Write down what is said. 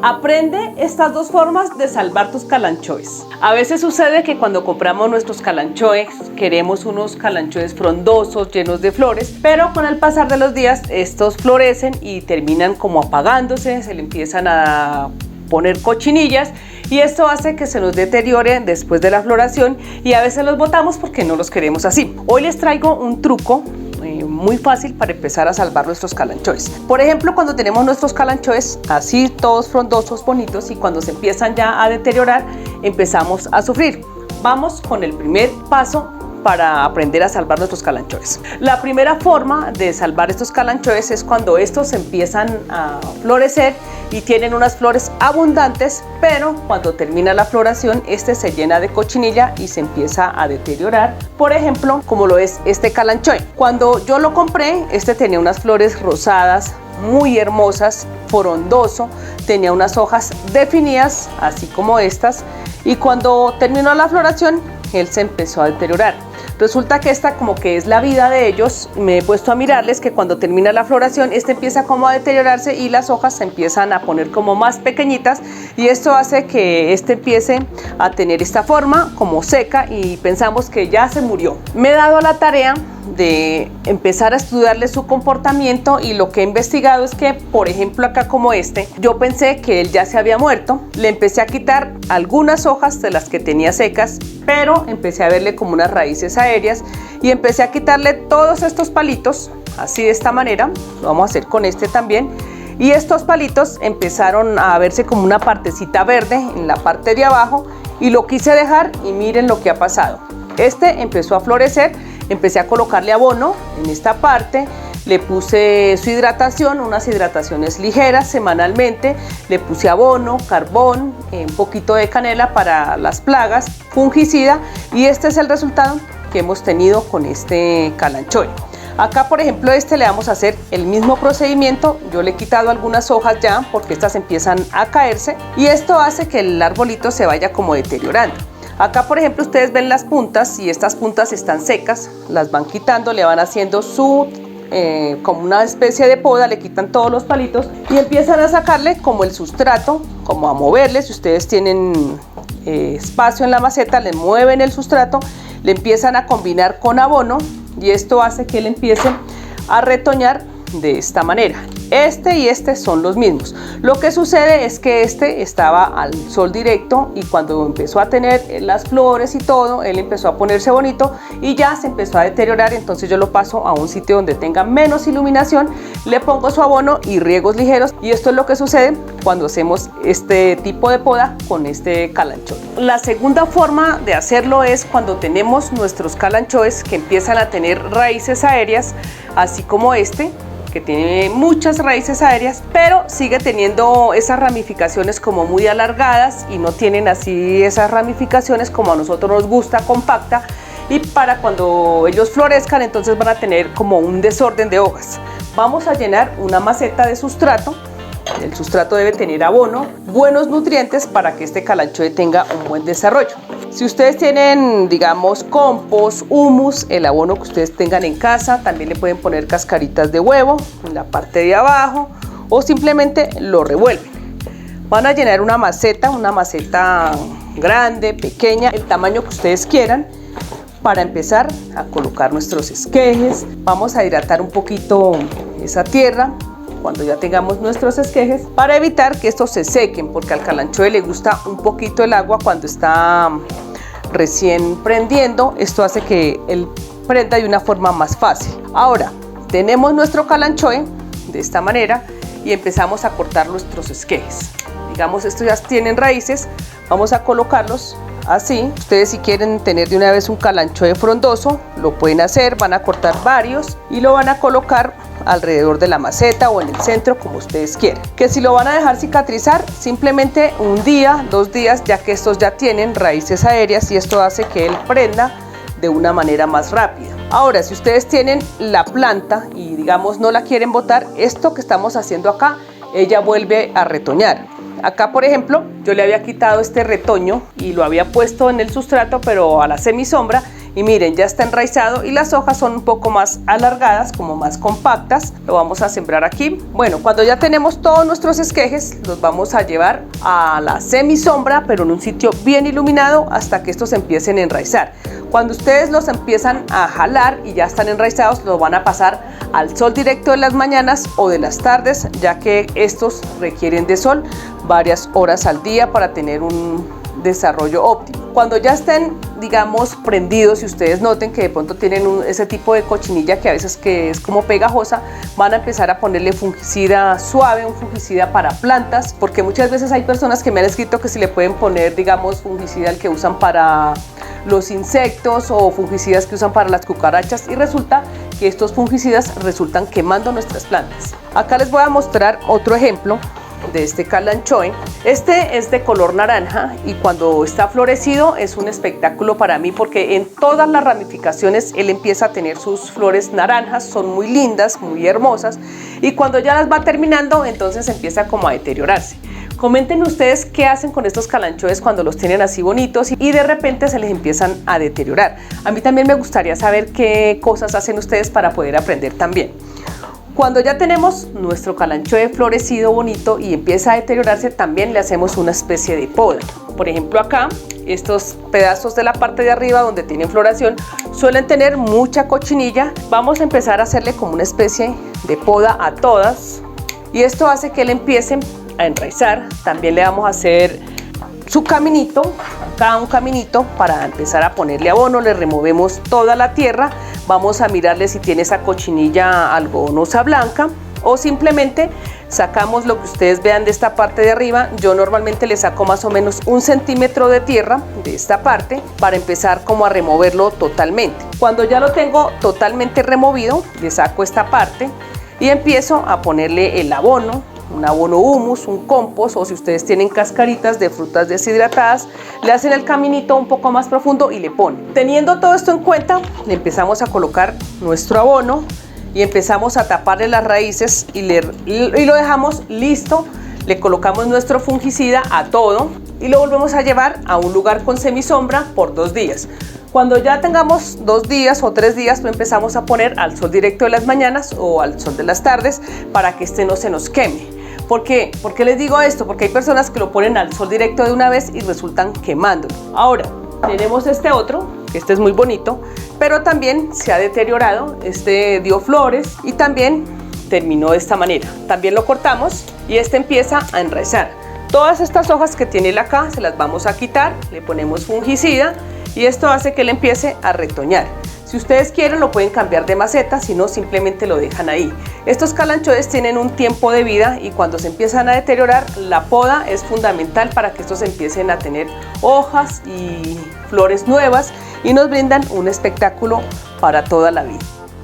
Aprende estas dos formas de salvar tus calanchoes. A veces sucede que cuando compramos nuestros calanchoes queremos unos calanchoes frondosos, llenos de flores, pero con el pasar de los días estos florecen y terminan como apagándose, se le empiezan a poner cochinillas y esto hace que se nos deterioren después de la floración y a veces los botamos porque no los queremos así. Hoy les traigo un truco muy fácil para empezar a salvar nuestros calanchoes. Por ejemplo, cuando tenemos nuestros calanchoes así todos frondosos, bonitos, y cuando se empiezan ya a deteriorar empezamos a sufrir. Vamos con el primer paso para aprender a salvar nuestros calanchoes. La primera forma de salvar estos calanchoes es cuando estos empiezan a florecer y tienen unas flores abundantes, pero cuando termina la floración este se llena de cochinilla y se empieza a deteriorar. Por ejemplo, como lo es este calanchoe. Cuando yo lo compré, este tenía unas flores rosadas muy hermosas, frondoso, tenía unas hojas definidas, así como estas, y cuando terminó la floración, él se empezó a deteriorar. Resulta que esta como que es la vida de ellos. Me he puesto a mirarles que cuando termina la floración este empieza como a deteriorarse y las hojas se empiezan a poner como más pequeñitas y esto hace que este empiece a tener esta forma como seca y pensamos que ya se murió. Me he dado la tarea de empezar a estudiarle su comportamiento y lo que he investigado es que, por ejemplo, acá como este, yo pensé que él ya se había muerto. Le empecé a quitar algunas hojas de las que tenía secas, pero empecé a verle como unas raíces aéreas y empecé a quitarle todos estos palitos, así de esta manera. Lo vamos a hacer con este también. Y estos palitos empezaron a verse como una partecita verde en la parte de abajo y lo quise dejar y miren lo que ha pasado. Este empezó a florecer. Empecé a colocarle abono en esta parte, le puse su hidratación, unas hidrataciones ligeras semanalmente, le puse abono, carbón, un poquito de canela para las plagas, fungicida y este es el resultado que hemos tenido con este calanchoe. Acá, por ejemplo, le vamos a hacer el mismo procedimiento. Yo le he quitado algunas hojas ya porque estas empiezan a caerse y esto hace que el arbolito se vaya como deteriorando. Acá, por ejemplo, ustedes ven las puntas y estas puntas están secas, las van quitando, le van haciendo como una especie de poda, le quitan todos los palitos y empiezan a sacarle como el sustrato, como a moverle. Si ustedes tienen espacio en la maceta, le mueven el sustrato, le empiezan a combinar con abono y esto hace que él empiece a retoñar de esta manera. Este y este son los mismos. Lo que sucede es que este estaba al sol directo y cuando empezó a tener las flores y todo, él empezó a ponerse bonito y ya se empezó a deteriorar. Entonces yo lo paso a un sitio donde tenga menos iluminación, le pongo su abono y riegos ligeros y esto es lo que sucede cuando hacemos este tipo de poda con este calanchoe. La segunda forma de hacerlo es cuando tenemos nuestros calanchoes que empiezan a tener raíces aéreas, así como este, que tiene muchas raíces aéreas, pero sigue teniendo esas ramificaciones como muy alargadas y no tienen así esas ramificaciones como a nosotros nos gusta, compacta, y para cuando ellos florezcan entonces van a tener como un desorden de hojas. Vamos a llenar una maceta de sustrato. El sustrato debe tener abono, buenos nutrientes para que este calanchoe tenga un buen desarrollo. Si ustedes tienen, digamos, compost, humus, el abono que ustedes tengan en casa, también le pueden poner cascaritas de huevo en la parte de abajo o simplemente lo revuelven. Van a llenar una maceta grande, pequeña, el tamaño que ustedes quieran, para empezar a colocar nuestros esquejes. Vamos a hidratar un poquito esa tierra cuando ya tengamos nuestros esquejes para evitar que estos se sequen, porque al calanchoe le gusta un poquito el agua cuando está recién prendiendo. Esto hace que él prenda de una forma más fácil. Ahora tenemos nuestro calanchoe de esta manera y empezamos a cortar nuestros esquejes. Digamos, estos ya tienen raíces, vamos a colocarlos así. Ustedes, si quieren tener de una vez un calanchoe frondoso, lo pueden hacer. Van a cortar varios y lo van a colocar alrededor de la maceta o en el centro, como ustedes quieran. Que si lo van a dejar cicatrizar, simplemente un día, 2 días, ya que estos ya tienen raíces aéreas y esto hace que él prenda de una manera más rápida. Ahora, si ustedes tienen la planta y digamos no la quieren botar, esto que estamos haciendo acá, ella vuelve a retoñar. Acá, por ejemplo, yo le había quitado este retoño y lo había puesto en el sustrato, pero a la semisombra. Y miren, ya está enraizado y las hojas son un poco más alargadas, como más compactas. Lo vamos a sembrar aquí. Bueno, cuando ya tenemos todos nuestros esquejes, los vamos a llevar a la semisombra, pero en un sitio bien iluminado hasta que estos empiecen a enraizar. Cuando ustedes los empiezan a jalar y ya están enraizados, los van a pasar al sol directo de las mañanas o de las tardes, ya que estos requieren de sol varias horas al día para tener un desarrollo óptimo. Cuando ya estén, digamos, prendidos y ustedes noten que de pronto tienen ese tipo de cochinilla que a veces que es como pegajosa, van a empezar a ponerle fungicida suave, un fungicida para plantas, porque muchas veces hay personas que me han escrito que si le pueden poner, digamos, fungicida el que usan para los insectos o fungicidas que usan para las cucarachas, y resulta que estos fungicidas resultan quemando nuestras plantas. Acá les voy a mostrar otro ejemplo de este calanchoe. Este es de color naranja y cuando está florecido es un espectáculo para mí, porque en todas las ramificaciones él empieza a tener sus flores naranjas, son muy lindas, muy hermosas, y cuando ya las va terminando entonces empieza como a deteriorarse. Comenten ustedes qué hacen con estos calanchoes cuando los tienen así bonitos y de repente se les empiezan a deteriorar. A mí también me gustaría saber qué cosas hacen ustedes para poder aprender también. Cuando ya tenemos nuestro calanchoe florecido bonito y empieza a deteriorarse, también le hacemos una especie de poda. Por ejemplo, acá, estos pedazos de la parte de arriba donde tienen floración suelen tener mucha cochinilla. Vamos a empezar a hacerle como una especie de poda a todas y esto hace que él empiece a enraizar. También le vamos a hacer su caminito, acá un caminito para empezar a ponerle abono. Le removemos toda la tierra, vamos a mirarle si tiene esa cochinilla algodonosa blanca o simplemente sacamos lo que ustedes vean de esta parte de arriba. Yo normalmente le saco más o menos 1 centímetro de tierra de esta parte para empezar como a removerlo totalmente. Cuando ya lo tengo totalmente removido, le saco esta parte y empiezo a ponerle el abono, un abono humus, un compost, o si ustedes tienen cascaritas de frutas deshidratadas, le hacen el caminito un poco más profundo y le ponen. Teniendo todo esto en cuenta, le empezamos a colocar nuestro abono y empezamos a taparle las raíces y lo dejamos listo. Le colocamos nuestro fungicida a todo y lo volvemos a llevar a un lugar con semisombra por 2 días. Cuando ya tengamos 2 días o 3 días, lo empezamos a poner al sol directo de las mañanas o al sol de las tardes para que este no se nos queme. ¿Por qué? ¿Por qué les digo esto? Porque hay personas que lo ponen al sol directo de una vez y resultan quemándolo. Ahora, tenemos este otro, que este es muy bonito, pero también se ha deteriorado. Este dio flores y también terminó de esta manera. También lo cortamos y este empieza a enraizar. Todas estas hojas que tiene él acá se las vamos a quitar, le ponemos fungicida y esto hace que él empiece a retoñar. Si ustedes quieren lo pueden cambiar de maceta, si no simplemente lo dejan ahí. Estos calanchoes tienen un tiempo de vida y cuando se empiezan a deteriorar, la poda es fundamental para que estos empiecen a tener hojas y flores nuevas y nos brindan un espectáculo para toda la vida.